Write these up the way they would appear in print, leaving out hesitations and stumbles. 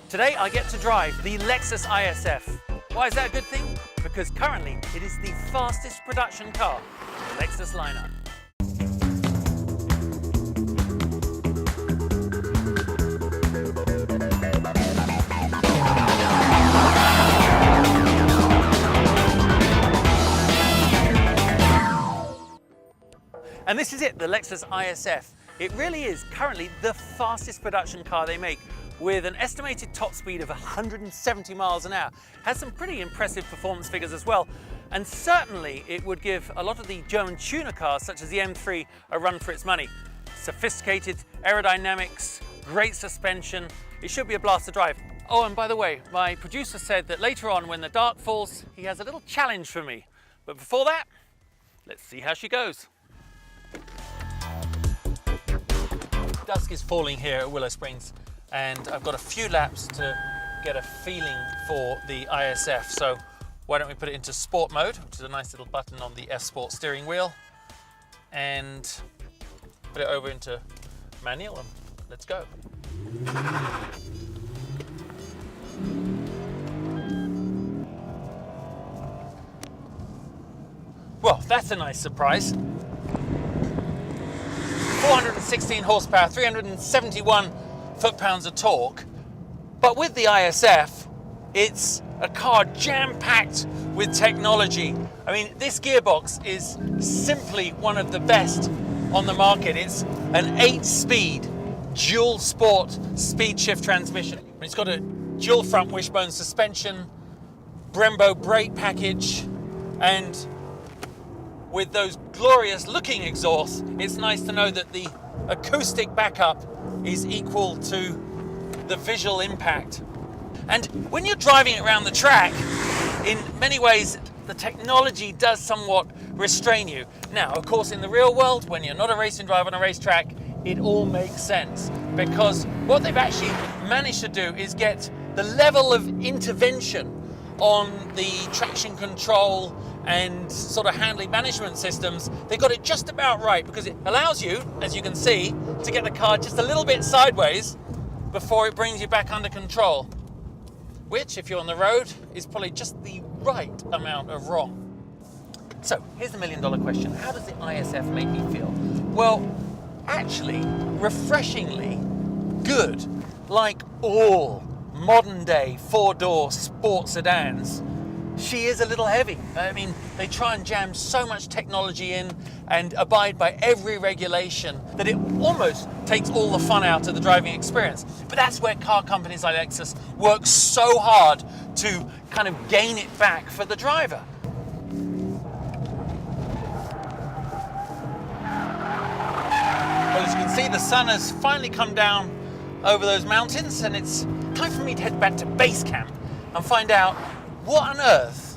Today I get to drive the Lexus IS F. Why is that a good thing? Because currently it is the fastest production car in the Lexus lineup. And this is it, the Lexus IS F. It really is currently the fastest production car they make, with an estimated top speed of 170 miles an hour. Has some pretty impressive performance figures as well. And certainly it would give a lot of the German tuner cars, such as the M3, a run for its money. Sophisticated aerodynamics, great suspension. It should be a blast to drive. Oh, and by the way, my producer said that later on, when the dark falls, he has a little challenge for me. But before that, let's see how she goes. Dusk is falling here at Willow Springs, and I've got a few laps to get a feeling for the ISF. So why don't we put it into sport mode, which is a nice little button on the F Sport steering wheel, and put it over into manual, and let's go. Well, that's a nice surprise. 416 horsepower, 371 foot-pounds of torque. But with the ISF, it's a car jam-packed with technology. I mean, this gearbox is simply one of the best on the market. It's an 8-speed dual sport speed shift transmission. It's got a dual front wishbone suspension, Brembo brake package, and with those glorious looking exhausts, it's nice to know that the acoustic backup is equal to the visual impact. And when you're driving it around the track, in many ways, the technology does somewhat restrain you. Now, of course, in the real world, when you're not a racing driver on a racetrack, it all makes sense, because what they've actually managed to do is get the level of intervention on the traction control and sort of handling management systems. They got it just about right, because it allows you, as you can see, to get the car just a little bit sideways before it brings you back under control, which, if you're on the road, is probably just the right amount of wrong. So here's the million-dollar question. How does the ISF make me feel? Well, actually, refreshingly good, like all modern-day four-door sport sedans. She is a little heavy. I mean, they try and jam so much technology in and abide by every regulation that it almost takes all the fun out of the driving experience. But that's where car companies like Lexus work so hard to kind of gain it back for the driver. Well, as you can see, the sun has finally come down over those mountains, and it's time for me to head back to base camp and find out what on earth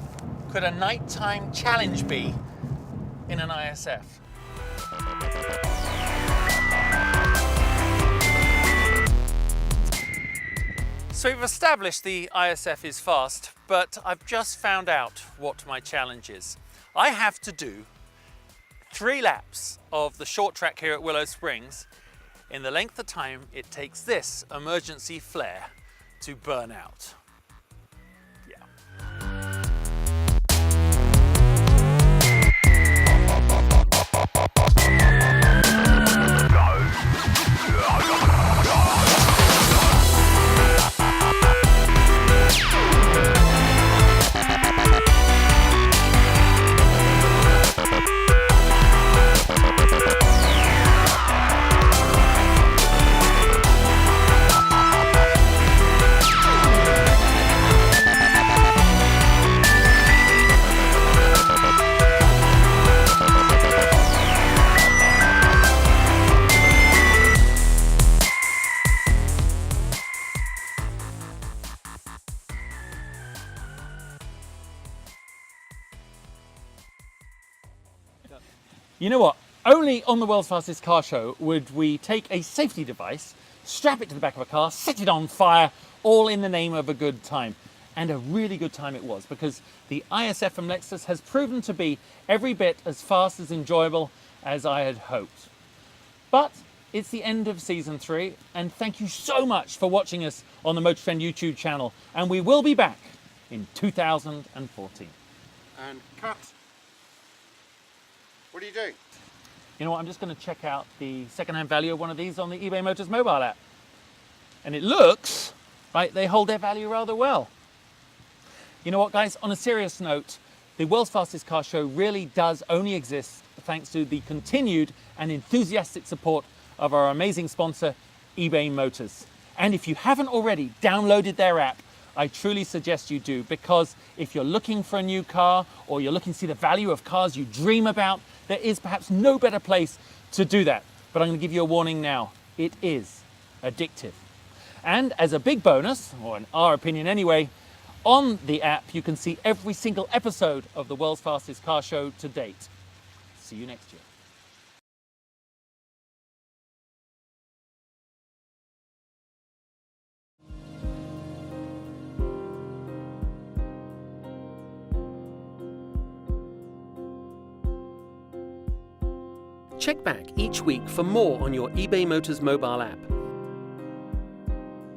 could a nighttime challenge be in an ISF. So we've established the ISF is fast, but I've just found out what my challenge is. I have to do 3 laps of the short track here at Willow Springs in the length of time it takes this emergency flare to burn out. You know what? Only on the world's fastest car show would we take a safety device, strap it to the back of a car, set it on fire, all in the name of a good time. And a really good time it was, because the ISF from Lexus has proven to be every bit as fast as enjoyable as I had hoped. But it's the end of season 3, and thank you so much for watching us on the Motor Trend YouTube channel, and we will be back in 2014. And cut. What are you doing? You know what, I'm just going to check out the second-hand value of one of these on the eBay Motors mobile app. And it looks like they hold their value rather well. You know what, guys, on a serious note, the world's fastest car show really does only exist thanks to the continued and enthusiastic support of our amazing sponsor, eBay Motors. And if you haven't already downloaded their app, I truly suggest you do, because if you're looking for a new car or you're looking to see the value of cars you dream about, there is perhaps no better place to do that. But I'm going to give you a warning now. It is addictive. And as a big bonus, or in our opinion anyway, on the app you can see every single episode of the world's fastest car show to date. See you next year. Check back each week for more on your eBay Motors mobile app.